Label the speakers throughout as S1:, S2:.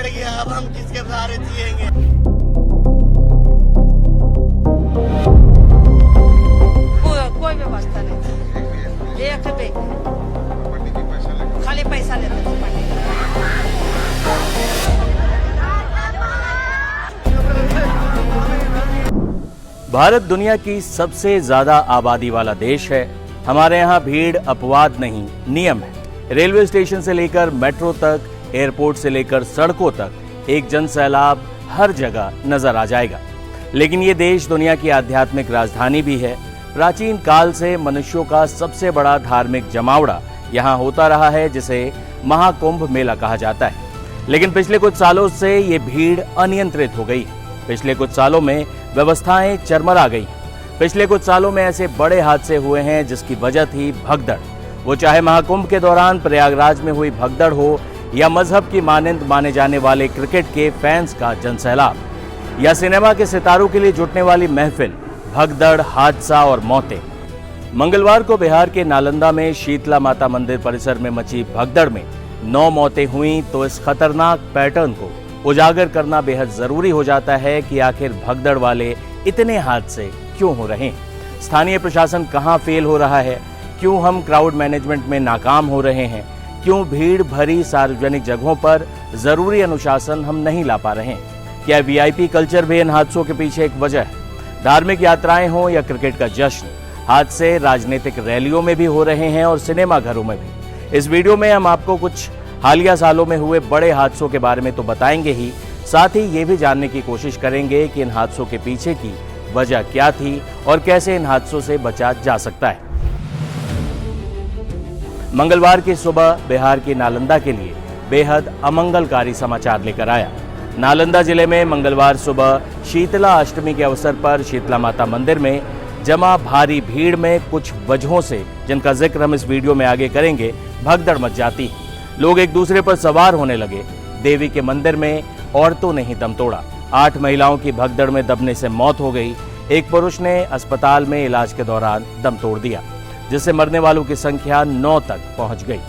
S1: बिगड़ गया, अब हम किसके सहारे जिएंगे।
S2: कोई व्यवस्था नहीं था, एक भी खाली पैसा लेते थे पंडित।
S3: भारत दुनिया की सबसे ज्यादा आबादी वाला देश है। हमारे यहाँ भीड़ अपवाद नहीं, नियम है। रेलवे स्टेशन से लेकर मेट्रो तक, एयरपोर्ट से लेकर सड़कों तक एक जन सैलाब हर जगह नजर आ जाएगा। लेकिन ये देश दुनिया की आध्यात्मिक राजधानी भी है। प्राचीन काल से मनुष्यों का सबसे बड़ा धार्मिक जमावड़ा यहाँ होता रहा है, जिसे महाकुंभ मेला कहा जाता है। लेकिन पिछले कुछ सालों से ये भीड़ अनियंत्रित हो गई। पिछले कुछ सालों में व्यवस्थाएं चरमरा गई। पिछले कुछ सालों में ऐसे बड़े हादसे हुए हैं जिसकी वजह थी भगदड़। वो चाहे महाकुंभ के दौरान प्रयागराज में हुई भगदड़ हो, या मजहब की मानंद माने जाने वाले क्रिकेट के फैंस का जनसैलाब, या सिनेमा के सितारों के लिए जुटने वाली महफिल, भगदड़, हादसा और मौतें। मंगलवार को बिहार के नालंदा में शीतला माता मंदिर परिसर में मची भगदड़ में 9 मौतें हुई। तो इस खतरनाक पैटर्न को उजागर करना बेहद जरूरी हो जाता है कि आखिर भगदड़ वाले इतने हादसे क्यों हो रहे हैं, स्थानीय प्रशासन कहां फेल हो रहा है, क्यों हम क्राउड मैनेजमेंट में नाकाम हो रहे हैं, क्यों भीड़ भरी सार्वजनिक जगहों पर जरूरी अनुशासन हम नहीं ला पा रहे हैं। क्या वीआईपी कल्चर भी इन हादसों के पीछे एक वजह है? धार्मिक यात्राएं हों या क्रिकेट का जश्न, हादसे राजनीतिक रैलियों में भी हो रहे हैं और सिनेमा घरों में भी। इस वीडियो में हम आपको कुछ हालिया सालों में हुए बड़े हादसों के बारे में तो बताएंगे ही, साथ ही ये भी जानने की कोशिश करेंगे कि इन हादसों के पीछे की वजह क्या थी और कैसे इन हादसों से बचा जा सकता है। मंगलवार की सुबह बिहार की नालंदा के लिए बेहद अमंगलकारी समाचार लेकर आया। नालंदा जिले में मंगलवार सुबह शीतला अष्टमी के अवसर पर शीतला माता मंदिर में जमा भारी भीड़ में कुछ वजहों से, जिनका जिक्र हम इस वीडियो में आगे करेंगे, भगदड़ मच जाती है। लोग एक दूसरे पर सवार होने लगे। देवी के मंदिर में औरतों ने ही दम तोड़ा। 8 महिलाओं की भगदड़ में दबने से मौत हो गई। एक पुरुष ने अस्पताल में इलाज के दौरान दम तोड़ दिया, जिससे मरने वालों की संख्या 9 तक पहुंच गई।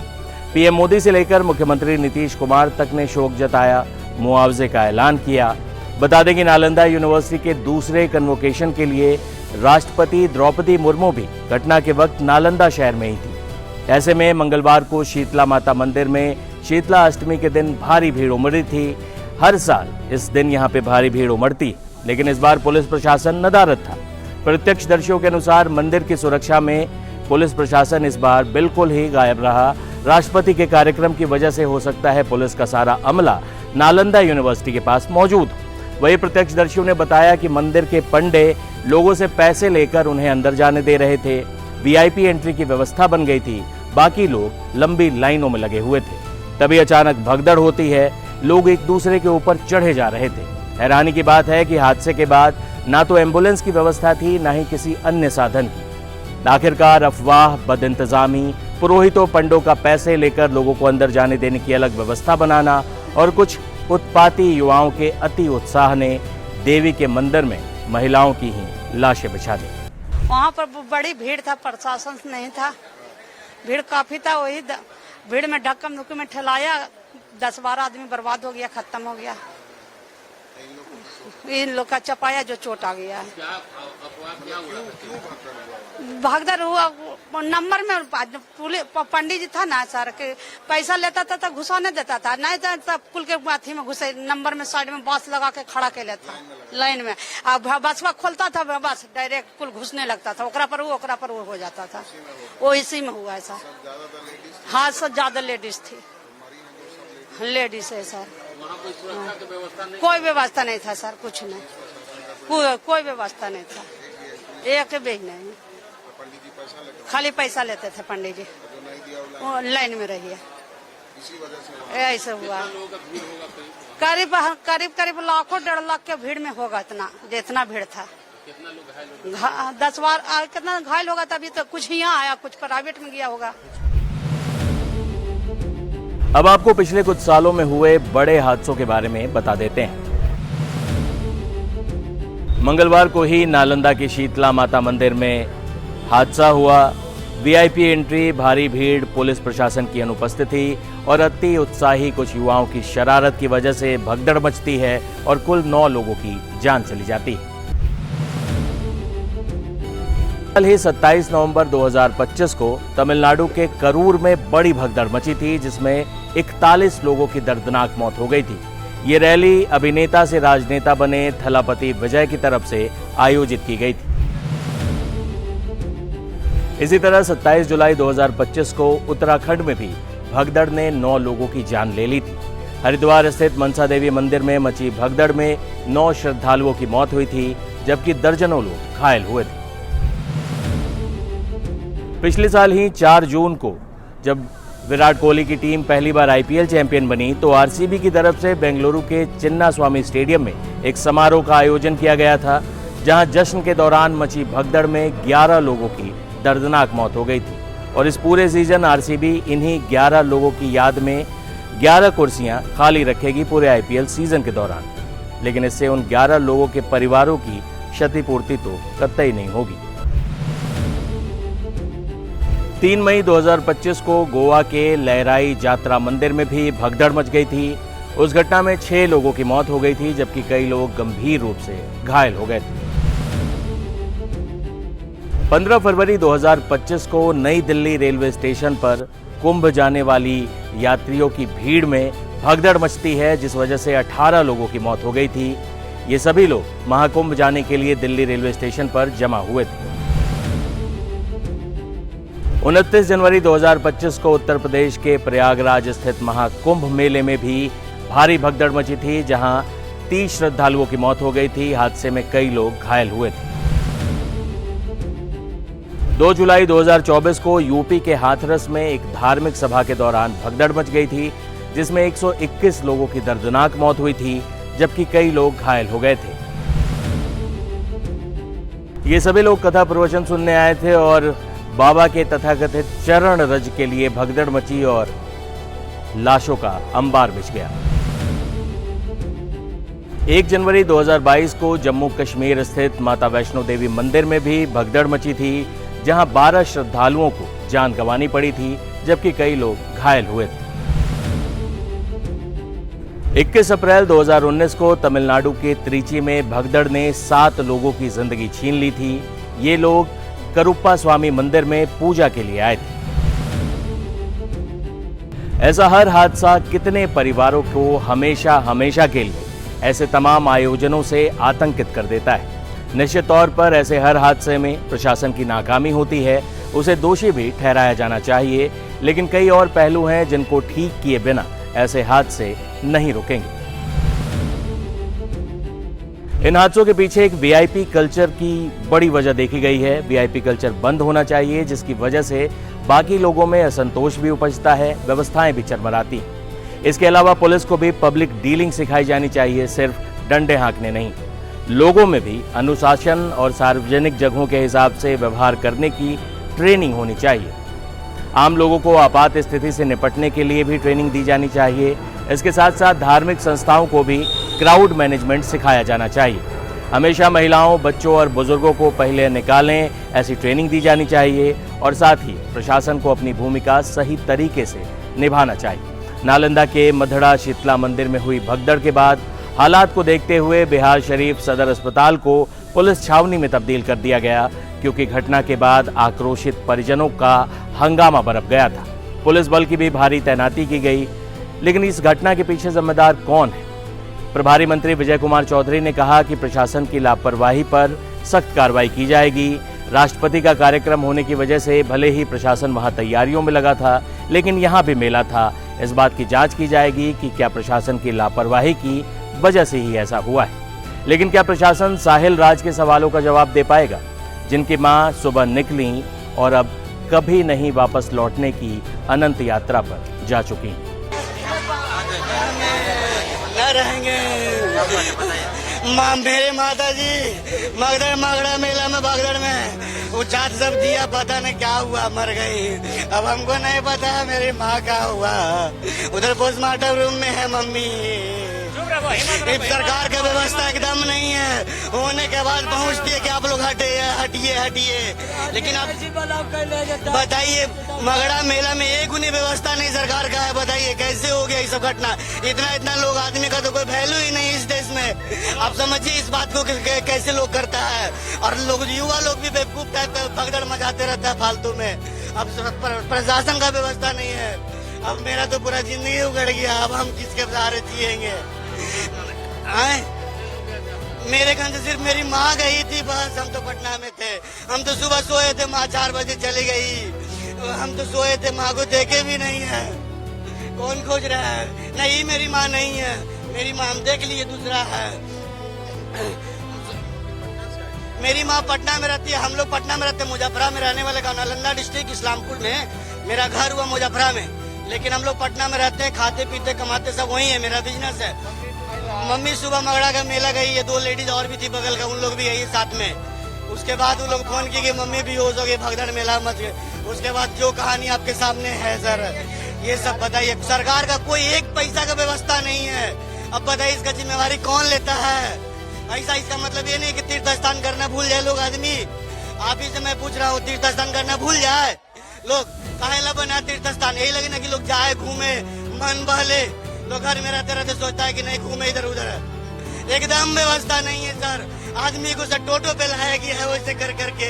S3: पीएम मोदी से लेकर मुख्यमंत्री नीतीश कुमार तक ने शोक जताया, मुआवजे का ऐलान किया। बता दें कि नालंदा यूनिवर्सिटी के दूसरे कन्वोकेशन के लिए राष्ट्रपति द्रौपदी मुर्मू भी घटना के वक्त नालंदा शहर में ही थी। ऐसे में मंगलवार को शीतला माता मंदिर में शीतला अष्टमी के दिन भारी भीड़ उमड़ी थी। हर साल इस दिन यहाँ पे भारी भीड़ उमड़ती, लेकिन इस बार पुलिस प्रशासन नदारद था। प्रत्यक्षदर्शियों के अनुसार मंदिर की सुरक्षा में पुलिस प्रशासन इस बार बिल्कुल ही गायब रहा। राष्ट्रपति के कार्यक्रम की वजह से हो सकता है पुलिस का सारा अमला नालंदा यूनिवर्सिटी के पास मौजूद। वही प्रत्यक्षदर्शियों ने बताया कि मंदिर के पंडे लोगों से पैसे लेकर उन्हें अंदर जाने दे रहे थे। वीआईपी एंट्री की व्यवस्था बन गई थी, बाकी लोग लंबी लाइनों में लगे हुए थे। तभी अचानक भगदड़ होती है, लोग एक दूसरे के ऊपर चढ़े जा रहे थे। हैरानी की बात है कि हादसे के बाद ना तो एम्बुलेंस की व्यवस्था थी, ना ही किसी अन्य साधन की। आखिरकार अफवाह, बदइंतजामी, पुरोहितों पंडों का पैसे लेकर लोगों को अंदर जाने देने की अलग व्यवस्था बनाना और कुछ उत्पाती युवाओं के अति उत्साह ने देवी के मंदिर में महिलाओं की ही लाशें बिछा दी।
S2: वहाँ पर बड़ी भीड़ था, प्रशासन नहीं था, भीड़ काफी था। वही भीड़ में ढक्कम धुक्कम में ठेलाया, 10-12 आदमी बर्बाद हो गया, खत्म हो गया। इन लोग का चपाया जो चोट आ गया है। भगदड़ हुआ नंबर में, पंडित जी था ना सर के पैसा लेता था तो घुसाने देता था, नहीं तो कुल के अथी में घुसे, नंबर में साइड में बांस लगा के खड़ा के लेता लाइन में। अब बसवा खोलता था, बस डायरेक्ट कुल घुसने लगता था, ओकरा पर वो हो जाता था। वो इसी में हुआ है सर। हाँ सब ज्यादा लेडीज थी, लेडीज है सर। कोई व्यवस्था नहीं था सर, कुछ नहीं, कोई व्यवस्था नहीं था, एक भी नहीं। खाली पैसा लेते थे पंडित जी, वो लाइन में रहिए, ऐसे हुआ। करीब लाखों 1.5 लाख के भीड़ में होगा, जितना भीड़ था। 10 बार कितना घायल होगा, तभी तो कुछ यहाँ आया, कुछ प्राइवेट में गया होगा।
S3: अब आपको पिछले कुछ सालों में हुए बड़े हादसों के बारे में बता देते हैं। मंगलवार को ही नालंदा की शीतला माता मंदिर में हादसा हुआ। वीआईपी एंट्री, भारी भीड़, पुलिस प्रशासन की अनुपस्थिति और अति उत्साही कुछ युवाओं की शरारत की वजह से भगदड़ मचती है और कुल 9 लोगों की जान चली जाती है। कल ही 27 नवंबर 2025 को तमिलनाडु के करूर में बड़ी भगदड़ मची थी, जिसमें 41 लोगों की दर्दनाक मौत हो गई थी। ये रैली अभिनेता से राजनेता बने थलापति विजय की तरफ से आयोजित की गई थी। इसी तरह 27 जुलाई 2025 को उत्तराखंड में भी भगदड़ ने 9 लोगों की जान ले ली थी। हरिद्वार स्थित मनसा देवी मंदिर में मची भगदड़ में 9 श्रद्धालुओं की मौत हुई थी, जबकि दर्जनों लोग घायल हुए थे। पिछले साल ही 4 जून को जब विराट कोहली की टीम पहली बार आईपीएल चैंपियन बनी तो आरसीबी की तरफ से बेंगलुरु के चिन्नास्वामी स्टेडियम में एक समारोह का आयोजन किया गया था, जहां जश्न के दौरान मची भगदड़ में 11 लोगों की दर्दनाक मौत हो गई थी। और इस पूरे सीजन आरसीबी इन्हीं 11 लोगों की याद में 11 कुर्सियां खाली रखेगी पूरे आईपीएल सीजन के दौरान। लेकिन इससे उन 11 लोगों के परिवारों की क्षतिपूर्ति तो कतई नहीं होगी। 3 मई 2025 को गोवा के लहराई जात्रा मंदिर में भी भगदड़ मच गई थी। उस घटना में 6 लोगों की मौत हो गई थी, जबकि कई लोग गंभीर रूप से घायल हो गए थे। 15 फरवरी 2025 को नई दिल्ली रेलवे स्टेशन पर कुंभ जाने वाली यात्रियों की भीड़ में भगदड़ मचती है, जिस वजह से 18 लोगों की मौत हो गई थी। ये सभी लोग महाकुंभ जाने के लिए दिल्ली रेलवे स्टेशन पर जमा हुए थे। 29 जनवरी 2025 को उत्तर प्रदेश के प्रयागराज स्थित महाकुंभ मेले में भी भारी भगदड़ मची थी, जहां 30 श्रद्धालुओं की मौत हो गई थी। हादसे में कई लोग घायल हुए थे। 2 जुलाई 2024 को यूपी के हाथरस में एक धार्मिक सभा के दौरान भगदड़ मच गई थी, जिसमें 121 लोगों की दर्दनाक मौत हुई थी, जबकि कई लोग घायल हो गए थे। ये सभी लोग कथा प्रवचन सुनने आए थे और बाबा के तथाकथित चरण रज के लिए भगदड़ मची और लाशों का अंबार बिछ गया। 1 जनवरी 2022 को जम्मू कश्मीर स्थित माता वैष्णो देवी मंदिर में भी भगदड़ मची थी, जहां 12 श्रद्धालुओं को जान गंवानी पड़ी थी, जबकि कई लोग घायल हुए थे। 21 अप्रैल 2019 को तमिलनाडु के त्रिची में भगदड़ ने 7 लोगों की जिंदगी छीन ली थी। ये लोग करुप्पा स्वामी मंदिर में पूजा के लिए आए थे। ऐसा हर हादसा कितने परिवारों को हमेशा हमेशा के लिए ऐसे तमाम आयोजनों से आतंकित कर देता है। निश्चित तौर पर ऐसे हर हादसे में प्रशासन की नाकामी होती है, उसे दोषी भी ठहराया जाना चाहिए, लेकिन कई और पहलू हैं जिनको ठीक किए बिना ऐसे हादसे नहीं रुकेंगे। इन हादसों के पीछे एक वीआईपी कल्चर की बड़ी वजह देखी गई है। वीआईपी कल्चर बंद होना चाहिए, जिसकी वजह से बाकी लोगों में असंतोष भी उपजता है, व्यवस्थाएं भी चरमराती हैं। इसके अलावा पुलिस को भी पब्लिक डीलिंग सिखाई जानी चाहिए, सिर्फ डंडे हाँकने नहीं। लोगों में भी अनुशासन और सार्वजनिक जगहों के हिसाब से व्यवहार करने की ट्रेनिंग होनी चाहिए। आम लोगों को आपात स्थिति से निपटने के लिए भी ट्रेनिंग दी जानी चाहिए। इसके साथ साथ धार्मिक संस्थाओं को भी क्राउड मैनेजमेंट सिखाया जाना चाहिए। हमेशा महिलाओं, बच्चों और बुजुर्गों को पहले निकालें, ऐसी ट्रेनिंग दी जानी चाहिए। और साथ ही प्रशासन को अपनी भूमिका सही तरीके से निभाना चाहिए। नालंदा के मधड़ा शीतला मंदिर में हुई भगदड़ के बाद हालात को देखते हुए बिहार शरीफ सदर अस्पताल को पुलिस छावनी में तब्दील कर दिया गया, क्योंकि घटना के बाद आक्रोशित परिजनों का हंगामा बरप गया था। पुलिस बल की भी भारी तैनाती की गई। लेकिन इस घटना के पीछे जिम्मेदार कौन है? प्रभारी मंत्री विजय कुमार चौधरी ने कहा कि प्रशासन की लापरवाही पर सख्त कार्रवाई की जाएगी। राष्ट्रपति का कार्यक्रम होने की वजह से भले ही प्रशासन वहां तैयारियों में लगा था, लेकिन यहां भी मेला था। इस बात की जांच की जाएगी कि क्या प्रशासन की लापरवाही की वजह से ही ऐसा हुआ है। लेकिन क्या प्रशासन साहिल राज के सवालों का जवाब दे पाएगा, जिनकी मां सुबह निकली और अब कभी नहीं वापस लौटने की अनंत यात्रा पर जा चुकी?
S1: रहेंगे मेरे माता जी मगड़ा मेला में भगदड़ में वो चाट सब दिया, पता नहीं क्या हुआ, मर गई। अब हमको नहीं पता मेरी माँ क्या हुआ। उधर पोस्टमार्टम रूम में है मम्मी। इस सरकार का व्यवस्था एकदम नहीं है। होने के बाद पहुंचती है कि आप लोग हटिए हटिए, लेकिन आप बताइए मगड़ा मेला में एक गुनी व्यवस्था नहीं सरकार का है। बताइए कैसे हो गया ये सब घटना? इतना लोग आदमी का तो कोई वैल्यू ही नहीं इस देश में। आप समझिए इस बात को कैसे लोग करता है। और लोग युवा लोग भी बेवकूफ टाइप भगदड़ मचाते रहता है फालतू में। अब प्रशासन का व्यवस्था नहीं है। अब मेरा तो पूरा जिंदगी उगड़ गया। अब हम किसके सहारे जिएंगे? मेरे घर से सिर्फ मेरी माँ गई थी बस। हम तो पटना में थे। हम तो सुबह सोए थे, माँ 4 बजे चली गई। हम तो सोए थे, माँ को देखे भी नहीं है। कौन खोज रहा है? नहीं मेरी माँ नहीं है। मेरी माँ हम देख लिए, दूसरा है। मेरी माँ पटना में रहती है। हम लोग पटना में रहते हैं, मुजफ्फरा में रहने वाले का। नालंदा डिस्ट्रिक्ट इस्लामपुर में मेरा घर हुआ, मुजफ्फरा में। लेकिन हम लोग पटना में रहते हैं, खाते पीते कमाते सब वही है। मेरा बिजनेस है। मम्मी सुबह मगड़ा का मेला गई है, 2 लेडीज और भी थी बगल का, उन लोग भी यही साथ में। उसके बाद वो लोग फोन किए कि मम्मी भी हो गई, भगदड़ मेला मच गए। उसके बाद जो कहानी आपके सामने है सर, ये सब बताइए। सरकार का कोई एक पैसा का व्यवस्था नहीं है। अब बताइए इसका जिम्मेवारी कौन लेता है? ऐसा इसका मतलब ये नहीं कि तीर्थ स्थान करना भूल जाए लोग आदमी। आप ही से मैं पूछ रहा हूँ, तीर्थ स्थान करना भूल जाए लोग? काहे ला बना तीर्थ स्थान? यही लगे ना कि लोग जाए, घूमे, मन बहले। लोग घर में रहते रहते सोचता है कि नहीं घूमे इधर उधर। एकदम व्यवस्था नहीं है सर। आदमी को सर टोटो पे लाया गया है, वैसे कर करके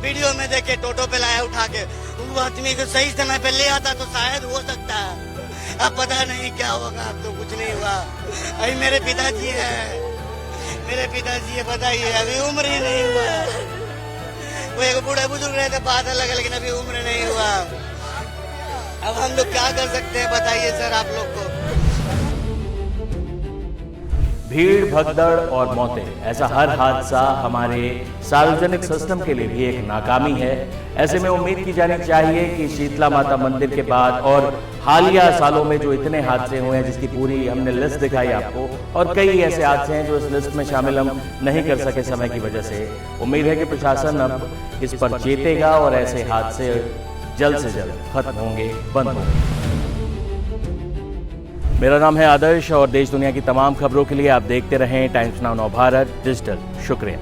S1: वीडियो में देखे टोटो पे लाया उठा के। वो आदमी को सही समय पे ले आता तो शायद हो सकता है। अब पता नहीं क्या होगा। अब तो कुछ नहीं हुआ। अभी मेरे पिताजी है, मेरे पिताजी है, बताइए अभी उम्र ही नहीं हुआ। वो एक बूढ़े बुजुर्ग रहे थे, बात अलग है, लेकिन अभी उम्र नहीं हुआ। अब हम लोग क्या कर सकते हैं बताइए सर आप लोग को?
S3: भीड़, भगदड़ और मौतें, ऐसा हर हादसा हमारे सार्वजनिक सिस्टम के लिए भी एक नाकामी है। ऐसे में उम्मीद की जानी चाहिए कि शीतला माता मंदिर के बाद और हालिया सालों में जो इतने हादसे हुए हैं, जिसकी पूरी हमने लिस्ट दिखाई आपको, और कई ऐसे हादसे हैं जो इस लिस्ट में शामिल हम नहीं कर सके समय की वजह से। उम्मीद है कि प्रशासन अब इस पर चेतेगा और ऐसे हादसे जल्द से जल्द खत्म होंगे, बंद होंगे। मेरा नाम है आदर्श और देश दुनिया की तमाम खबरों के लिए आप देखते रहें टाइम्स नाउ नव भारत डिजिटल। शुक्रिया।